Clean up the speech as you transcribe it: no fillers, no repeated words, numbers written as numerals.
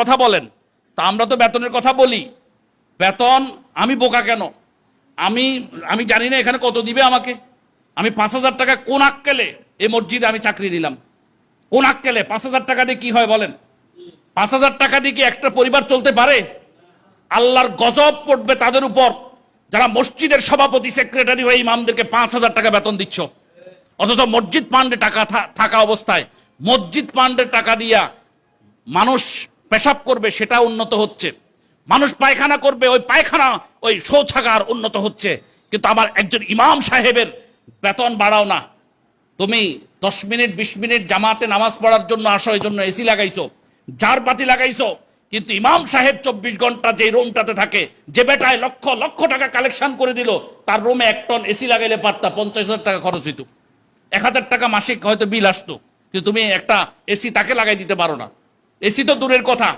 কথা বলেন, তা আমরা তো বেতনের কথা বলি। বেতন আমি বোকা কেন? আমি আমি জানি না এখানে কত দিবে আমাকে। আমি 5,000 টাকা কোন আক্কেলে এই মসজিদে আমি চাকরি নিলাম? কোন আক্কেলে 5,000 টাকা দিয়ে কি হয় বলেন? 5,000 টাকা দিয়ে কি একটা পরিবার চলতে পারে? আল্লাহর গজব পড়বে তাদের উপর যারা মসজিদের সভাপতি, সেক্রেটারি হয়ে ইমামদেরকে 5,000 টাকা বেতন দিচ্ছ, অথচ মসজিদ ফান্ডে টাকা থাকা অবস্থায় মসজিদ ফান্ডের টাকা দিয়া মানুষ পেশাব করবে, সেটা উন্নত হচ্ছে। মানুষ পায়খানা করবে, ওই পায়খানা, ওই শৌচাগার উন্নত হচ্ছে। কিন্তু আমার একজন ইমাম সাহেবের বেতন বাড়াও না। তুমি 10 মিনিট 20 মিনিট জামাতে নামাজ পড়ার জন্য আসো, এই জন্য এসি লাগাইছো, জার বাতি লাগাইছো, কিন্তু ইমাম সাহেব 24 ঘন্টা যে রুমটাতে থাকে, যে বেটায় লক্ষ লক্ষ টাকা কালেকশন করে দিল, তার রুমে 1 টন এসি লাগাইলে পারতা 50,000 টাকা খরচ হইত, 1,000 টাকা মাসিক হয়তো বিল আসতো, কিন্তু তুমি একটা এসি তাকে লাগাই দিতে পারো না। এসি তো দূরের কথা,